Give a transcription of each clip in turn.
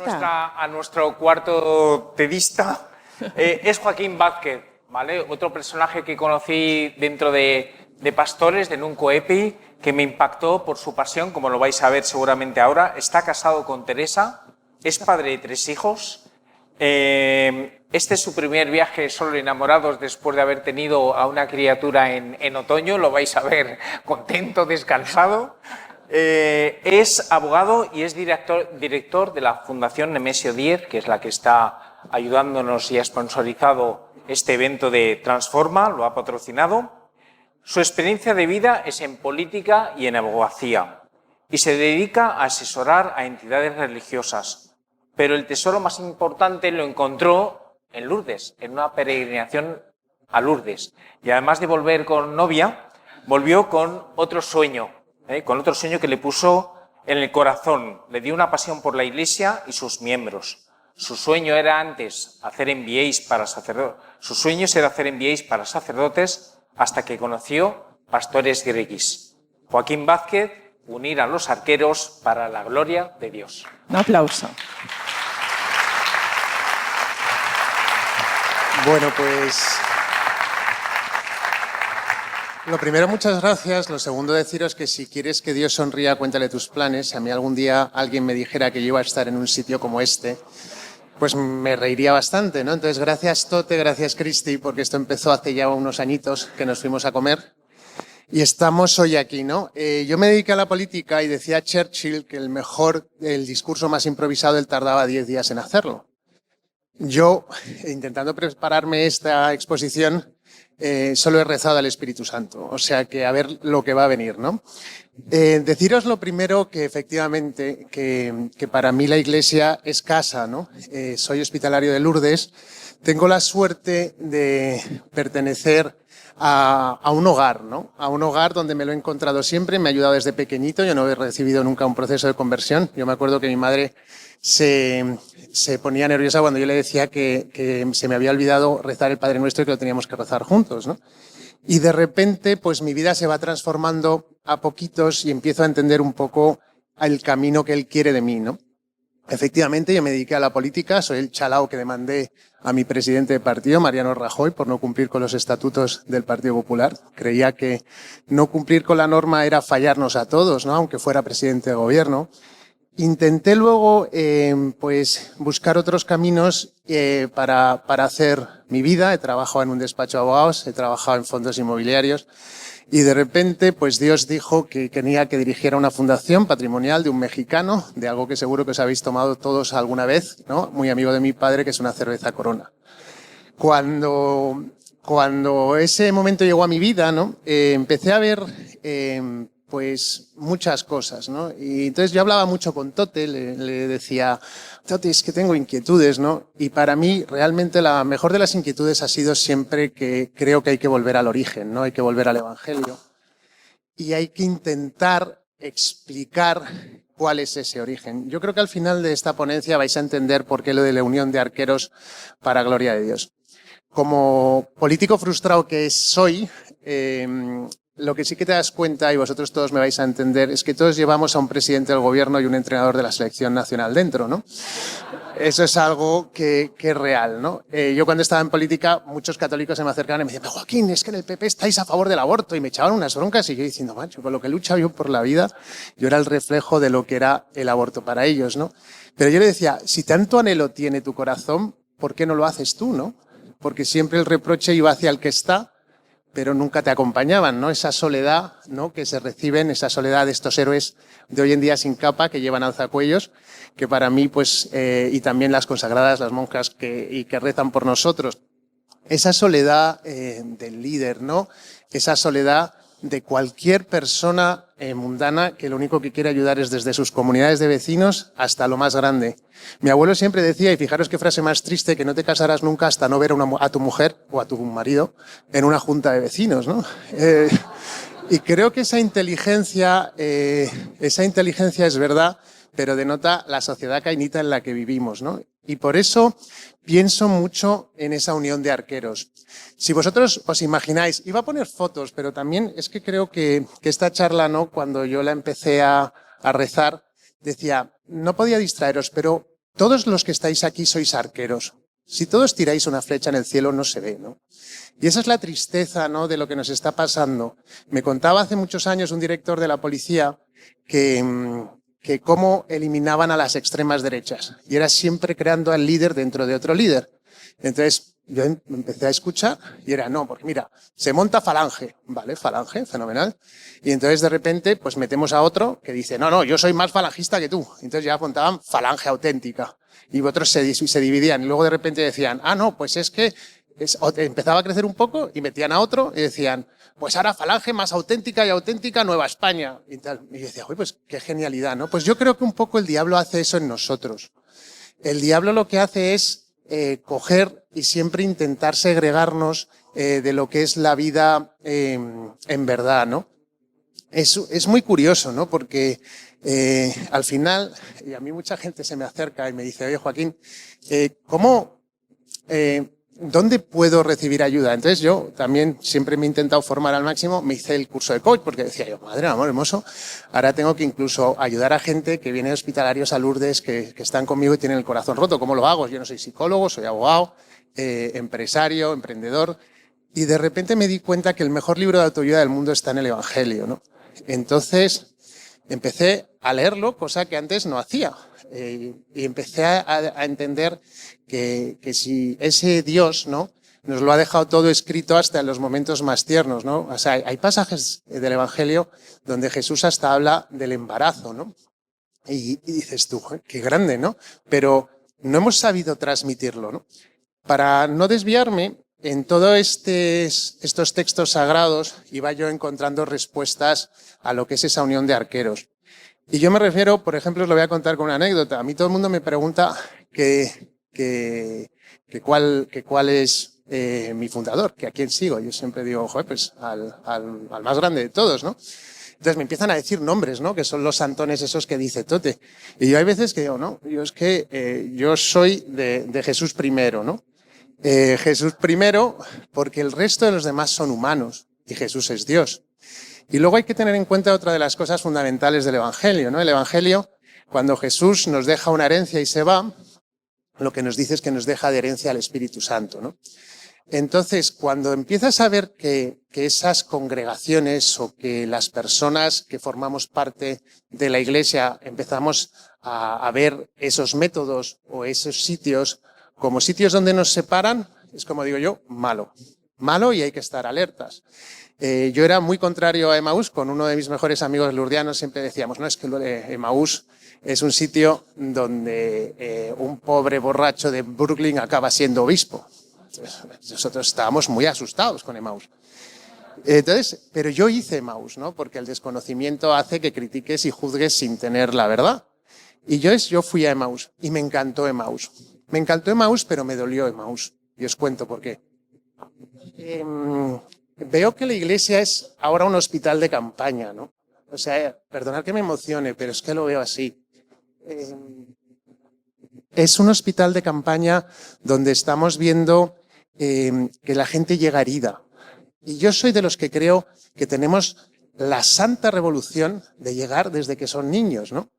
a nuestro cuarto tedista. Es Joaquín Vázquez, ¿vale? Otro personaje que conocí dentro de Pastores, de Nunco Epi, que me impactó por su pasión, como lo vais a ver seguramente ahora. Está casado con Teresa, es padre de 3 hijos. Este es su primer viaje solo enamorados después de haber tenido a una criatura en otoño. Lo vais a ver contento, descansado. Es abogado y es director de la Fundación Nemesio 10, que es la que está ayudándonos y ha sponsorizado este evento de Transforma, lo ha patrocinado. Su experiencia de vida es en política y en abogacía y se dedica a asesorar a entidades religiosas. Pero el tesoro más importante lo encontró en Lourdes, en una peregrinación a Lourdes. Y además de volver con novia, volvió con otro sueño que le puso en el corazón. Le dio una pasión por la Iglesia y sus miembros. Su sueño era antes hacer MBAs para sacerdotes. Sus sueños era hacer MBAs para sacerdotes hasta que conoció Pastores Greguis. Joaquín Vázquez, unir a los arqueros para la gloria de Dios. Un aplauso. Bueno, pues lo primero, muchas gracias. Lo segundo, deciros que si quieres que Dios sonría, cuéntale tus planes. Si a mí algún día alguien me dijera que yo iba a estar en un sitio como este, pues me reiría bastante, ¿no? Entonces, gracias Tote, gracias Cristi, porque esto empezó hace ya unos añitos que nos fuimos a comer y estamos hoy aquí, ¿no? Yo me dediqué a la política y decía Churchill que el discurso más improvisado, él tardaba 10 días en hacerlo. Yo, intentando prepararme esta exposición, solo he rezado al Espíritu Santo, o sea que a ver lo que va a venir, ¿no? Deciros lo primero que efectivamente, que para mí la Iglesia es casa, ¿no? Soy hospitalario de Lourdes, tengo la suerte de pertenecer a un hogar, ¿no? A un hogar donde me lo he encontrado siempre, me ha ayudado desde pequeñito, yo no he recibido nunca un proceso de conversión. Yo me acuerdo que mi madre se ponía nerviosa cuando yo le decía que se me había olvidado rezar el Padre Nuestro y que lo teníamos que rezar juntos, ¿no? Y de repente, pues mi vida se va transformando a poquitos y empiezo a entender un poco el camino que Él quiere de mí, ¿no? Efectivamente, yo me dediqué a la política, soy el chalao que demandé a mi presidente de partido, Mariano Rajoy, por no cumplir con los estatutos del Partido Popular. Creía que no cumplir con la norma era fallarnos a todos, ¿no? Aunque fuera presidente de gobierno. Intenté luego pues buscar otros caminos para hacer mi vida. He trabajado en un despacho de abogados, he trabajado en fondos inmobiliarios y de repente pues Dios dijo que quería que dirigiera una fundación patrimonial de un mexicano, de algo que seguro que os habéis tomado todos alguna vez, ¿no? Muy amigo de mi padre, que es una cerveza Corona. Cuando ese momento llegó a mi vida, ¿no? Empecé a ver pues muchas cosas, ¿no? Y entonces yo hablaba mucho con Tote, le decía, Tote, es que tengo inquietudes, ¿no? Y para mí realmente la mejor de las inquietudes ha sido siempre que creo que hay que volver al origen, ¿no? Hay que volver al Evangelio y hay que intentar explicar cuál es ese origen. Yo creo que al final de esta ponencia vais a entender por qué lo de la unión de arqueros para gloria de Dios. Como político frustrado que soy, lo que sí que te das cuenta, y vosotros todos me vais a entender, es que todos llevamos a un presidente del gobierno y un entrenador de la selección nacional dentro, ¿no? Eso es algo que es real, ¿no? Yo cuando estaba en política, muchos católicos se me acercaban y me decían, pero Joaquín, es que en el PP estáis a favor del aborto, y me echaban unas broncas y yo diciendo, macho, con lo que he luchado yo por la vida, yo era el reflejo de lo que era el aborto para ellos, ¿no? Pero yo le decía, si tanto anhelo tiene tu corazón, ¿por qué no lo haces tú, no? Porque siempre el reproche iba hacia el que está, pero nunca te acompañaban, ¿no? Esa soledad, ¿no? Que se reciben, esa soledad de estos héroes de hoy en día sin capa, que llevan alzacuellos, que para mí, pues, y también las consagradas, las monjas que rezan por nosotros. Esa soledad del líder, ¿no? Esa soledad de cualquier persona mundana que lo único que quiere ayudar es desde sus comunidades de vecinos hasta lo más grande. Mi abuelo siempre decía, y fijaros qué frase más triste, que no te casarás nunca hasta no ver a tu mujer o a tu marido en una junta de vecinos, ¿no? Y creo que esa inteligencia es verdad, pero denota la sociedad cainita en la que vivimos, ¿no? Y por eso pienso mucho en esa unión de arqueros. Si vosotros os imagináis, iba a poner fotos, pero también es que creo que esta charla, ¿no? Cuando yo la empecé a rezar, decía, no podía distraeros, pero todos los que estáis aquí sois arqueros. Si todos tiráis una flecha en el cielo, no se ve, ¿no? Y esa es la tristeza, ¿no?, de lo que nos está pasando. Me contaba hace muchos años un director de la policía que cómo eliminaban a las extremas derechas. Y era siempre creando al líder dentro de otro líder. Entonces, yo empecé a escuchar y era, no, porque mira, se monta Falange, ¿vale? Falange, fenomenal. Y entonces de repente, pues metemos a otro que dice, no, yo soy más falangista que tú. Entonces ya apuntaban Falange auténtica. Y otros se dividían. Y luego de repente decían, no, pues es que empezaba a crecer un poco y metían a otro y decían, pues ahora Falange más auténtica y auténtica Nueva España. Y tal. Y decía, uy, pues qué genialidad, ¿no? Pues yo creo que un poco el diablo hace eso en nosotros. El diablo lo que hace es coger y siempre intentar segregarnos de lo que es la vida en verdad, ¿no? Es muy curioso, ¿no? Porque al final, y a mí mucha gente se me acerca y me dice, oye, Joaquín, ¿dónde puedo recibir ayuda? Entonces yo también siempre me he intentado formar al máximo, me hice el curso de coach porque decía yo, madre, amor hermoso, ahora tengo que incluso ayudar a gente que viene de hospitalarios a Lourdes, que están conmigo y tienen el corazón roto. ¿Cómo lo hago? Yo no soy psicólogo, soy abogado, empresario, emprendedor, y de repente me di cuenta que el mejor libro de autoayuda del mundo está en el Evangelio, ¿no? Entonces empecé a leerlo, cosa que antes no hacía, y empecé a entender que si ese Dios, ¿no?, nos lo ha dejado todo escrito hasta en los momentos más tiernos, ¿no? O sea, hay pasajes del Evangelio donde Jesús hasta habla del embarazo, ¿no? Y dices tú, qué grande, ¿no? Pero no hemos sabido transmitirlo, ¿no? Para no desviarme, en todos estos textos sagrados iba yo encontrando respuestas a lo que es esa unión de arqueros. Y yo me refiero, por ejemplo, os lo voy a contar con una anécdota. A mí todo el mundo me pregunta cuál es mi fundador, que a quién sigo. Yo siempre digo, joder, pues al más grande de todos, ¿no? Entonces me empiezan a decir nombres, ¿no?, que son los santones esos que dice Tote. Y yo hay veces que digo, no, yo es que yo soy de Jesús primero, ¿no? Jesús primero porque el resto de los demás son humanos y Jesús es Dios. Y luego hay que tener en cuenta otra de las cosas fundamentales del Evangelio, ¿no? El Evangelio, cuando Jesús nos deja una herencia y se va, lo que nos dice es que nos deja de herencia al Espíritu Santo, ¿no? Entonces, cuando empiezas a ver que esas congregaciones o que las personas que formamos parte de la Iglesia empezamos a ver esos métodos o esos sitios como sitios donde nos separan, es como digo yo, malo. Malo y hay que estar alertas. Yo era muy contrario a Emaús, con uno de mis mejores amigos lurdianos siempre decíamos, no, es que Emaús es un sitio donde un pobre borracho de Brooklyn acaba siendo obispo. Entonces, nosotros estábamos muy asustados con Emaús. Entonces, pero yo hice Emaús, ¿no? Porque el desconocimiento hace que critiques y juzgues sin tener la verdad. Y yo fui a Emaús y me encantó Emaús. Me encantó Emaús, pero me dolió Emaús. Y os cuento por qué. Veo que la iglesia es ahora un hospital de campaña, ¿no? O sea, perdonad que me emocione, pero es que lo veo así. Es un hospital de campaña donde estamos viendo que la gente llega herida. Y yo soy de los que creo que tenemos la santa revolución de llegar desde que son niños, ¿no?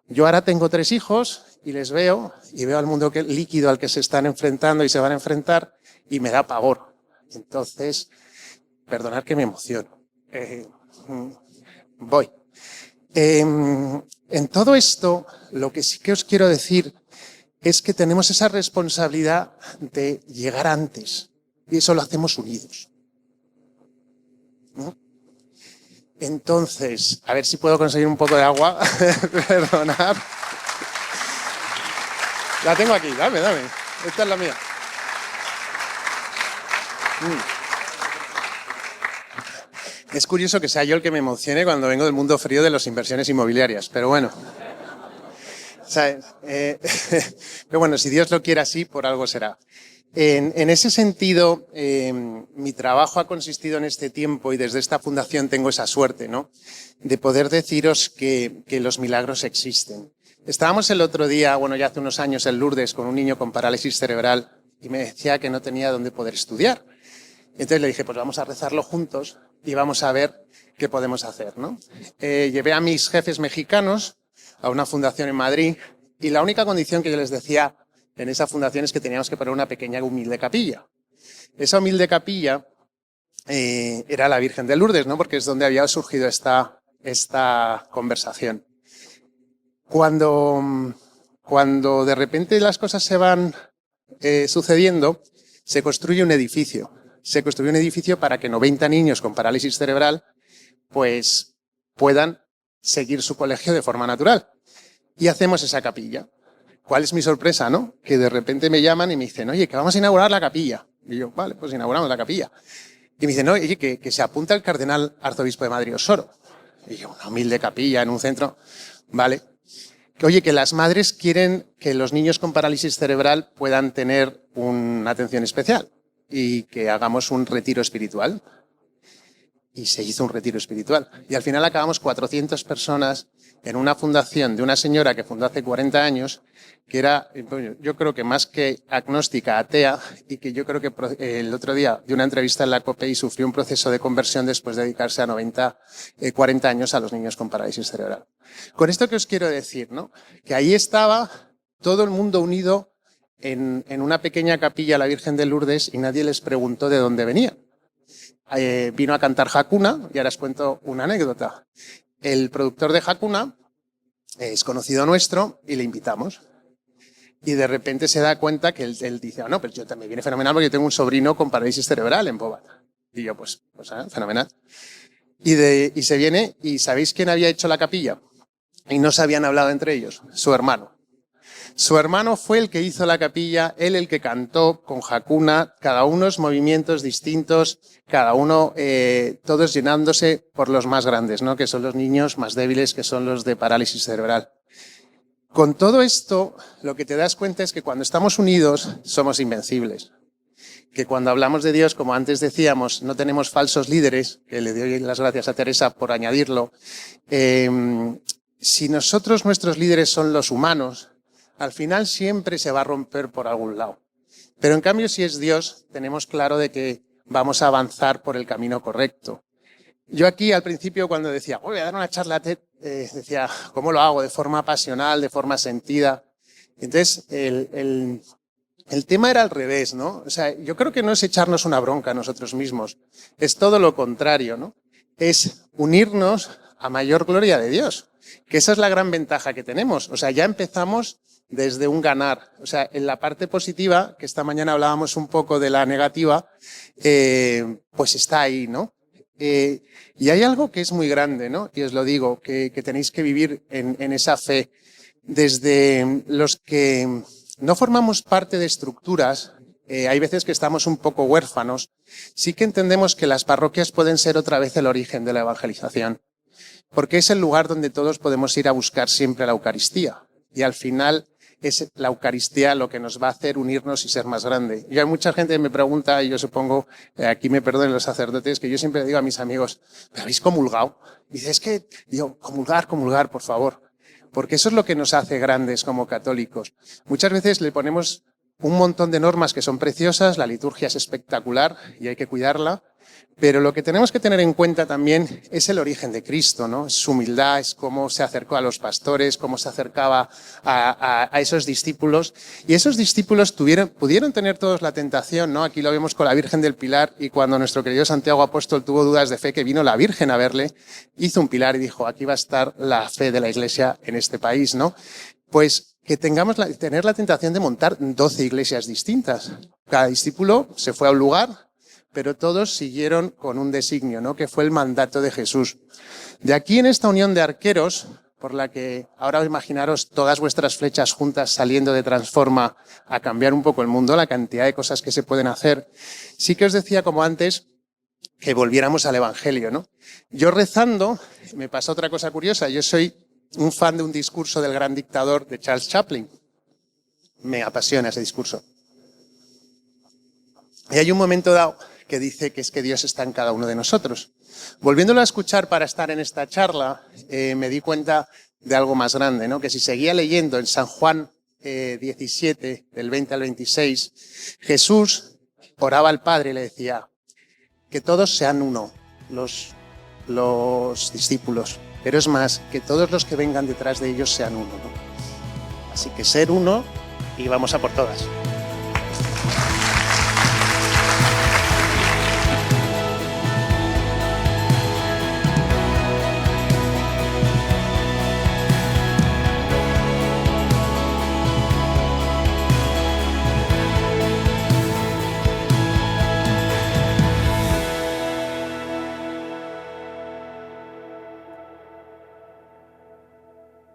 Yo ahora tengo 3 hijos y les veo y veo al mundo líquido al que se están enfrentando y se van a enfrentar y me da pavor. Entonces, perdonad que me emociono. Voy. En todo esto, lo que sí que os quiero decir es que tenemos esa responsabilidad de llegar antes y eso lo hacemos unidos, ¿no? Entonces, a ver si puedo conseguir un poco de agua. Perdonad. La tengo aquí, dame. Esta es la mía. Es curioso que sea yo el que me emocione cuando vengo del mundo frío de las inversiones inmobiliarias, pero bueno. ¿Sabes? Pero bueno, si Dios lo quiere así, por algo será. En ese sentido, mi trabajo ha consistido en este tiempo y desde esta fundación tengo esa suerte, ¿no?, de poder deciros que los milagros existen. Estábamos el otro día, bueno, ya hace unos años en Lourdes con un niño con parálisis cerebral y me decía que no tenía dónde poder estudiar. Entonces le dije, pues vamos a rezarlo juntos y vamos a ver qué podemos hacer, ¿no? Llevé a mis jefes mexicanos a una fundación en Madrid Y la única condición que yo les decía en esa fundación es que teníamos que poner una pequeña humilde capilla. Esa humilde capilla era la Virgen de Lourdes, ¿no? Porque es donde había surgido esta conversación. Cuando de repente las cosas se van sucediendo, se construye un edificio. Se construye un edificio para que 90 niños con parálisis cerebral pues puedan seguir su colegio de forma natural. Y hacemos esa capilla. ¿Cuál es mi sorpresa, no? Que de repente me llaman y me dicen, oye, que vamos a inaugurar la capilla. Y yo, vale, pues inauguramos la capilla. Y me dicen, oye, que se apunta el cardenal arzobispo de Madrid Osoro. Y yo, una humilde capilla en un centro. Vale. Oye, que las madres quieren que los niños con parálisis cerebral puedan tener una atención especial y que hagamos un retiro espiritual. Y se hizo un retiro espiritual. Y al final acabamos 400 personas en una fundación de una señora que fundó hace 40 años, que era, yo creo que más que agnóstica, atea, y que yo creo que el otro día de una entrevista en la COPE y sufrió un proceso de conversión después de dedicarse a 40 años a los niños con parálisis cerebral. Con esto que os quiero decir, ¿no? Que ahí estaba todo el mundo unido en una pequeña capilla a la Virgen de Lourdes y nadie les preguntó de dónde venían. Vino a cantar Hakuna y ahora os cuento una anécdota. El productor de Hakuna es conocido nuestro y le invitamos. Y de repente se da cuenta que él dice, no, pero yo también viene fenomenal porque yo tengo un sobrino con parálisis cerebral en Bovata. Y yo, pues fenomenal. Y se viene, y ¿sabéis quién había hecho la capilla? Y no se habían hablado entre ellos, su hermano. Su hermano fue el que hizo la capilla, él el que cantó con Hakuna, cada uno movimientos distintos, cada uno, todos llenándose por los más grandes, ¿no? Que son los niños más débiles, que son los de parálisis cerebral. Con todo esto, lo que te das cuenta es que cuando estamos unidos somos invencibles. Que cuando hablamos de Dios, como antes decíamos, no tenemos falsos líderes, que le doy las gracias a Teresa por añadirlo. Si nuestros líderes son los humanos, al final siempre se va a romper por algún lado. Pero en cambio, si es Dios, tenemos claro de que vamos a avanzar por el camino correcto. Yo aquí al principio cuando decía, voy a dar una charla TED, decía, ¿cómo lo hago? De forma pasional, de forma sentida. Entonces, el tema era al revés, ¿no? O sea, yo creo que no es echarnos una bronca a nosotros mismos, es todo lo contrario, ¿no? Es unirnos a mayor gloria de Dios, que esa es la gran ventaja que tenemos. O sea, ya empezamos desde un ganar. O sea, en la parte positiva, que esta mañana hablábamos un poco de la negativa, pues está ahí, ¿no? Y hay algo que es muy grande, ¿no? Y os lo digo, que tenéis que vivir en esa fe. Desde los que no formamos parte de estructuras, hay veces que estamos un poco huérfanos, sí que entendemos que las parroquias pueden ser otra vez el origen de la evangelización, porque es el lugar donde todos podemos ir a buscar siempre la Eucaristía. Y al final es la Eucaristía lo que nos va a hacer unirnos y ser más grande. Y hay mucha gente que me pregunta, y yo supongo, aquí me perdonen los sacerdotes, que yo siempre digo a mis amigos, ¿pero habéis comulgado? Y dice, es que, digo, comulgar, por favor. Porque eso es lo que nos hace grandes como católicos. Muchas veces le ponemos un montón de normas que son preciosas, la liturgia es espectacular y hay que cuidarla, pero lo que tenemos que tener en cuenta también es el origen de Cristo, ¿no? Es su humildad, es cómo se acercó a los pastores, cómo se acercaba a esos discípulos. Y esos discípulos pudieron tener todos la tentación, ¿no? Aquí lo vemos con la Virgen del Pilar, y cuando nuestro querido Santiago Apóstol tuvo dudas de fe, que vino la Virgen a verle, hizo un pilar y dijo, aquí va a estar la fe de la Iglesia en este país, ¿no? Pues que tener la tentación de montar 12 iglesias distintas. Cada discípulo se fue a un lugar, pero todos siguieron con un designio, ¿no? Que fue el mandato de Jesús. De aquí, en esta unión de arqueros, por la que ahora imaginaros todas vuestras flechas juntas saliendo de Transforma a cambiar un poco el mundo, la cantidad de cosas que se pueden hacer, sí que os decía, como antes, que volviéramos al Evangelio, ¿no? Yo rezando, me pasa otra cosa curiosa, yo soy un fan de un discurso del gran dictador de Charles Chaplin. Me apasiona ese discurso. Y hay un momento dado que dice que es que Dios está en cada uno de nosotros. Volviéndolo a escuchar para estar en esta charla, me di cuenta de algo más grande, ¿no? Que si seguía leyendo en San Juan 17, del 20 al 26, Jesús oraba al Padre y le decía que todos sean uno, los discípulos, pero es más, que todos los que vengan detrás de ellos sean uno, ¿no? Así que ser uno y vamos a por todas.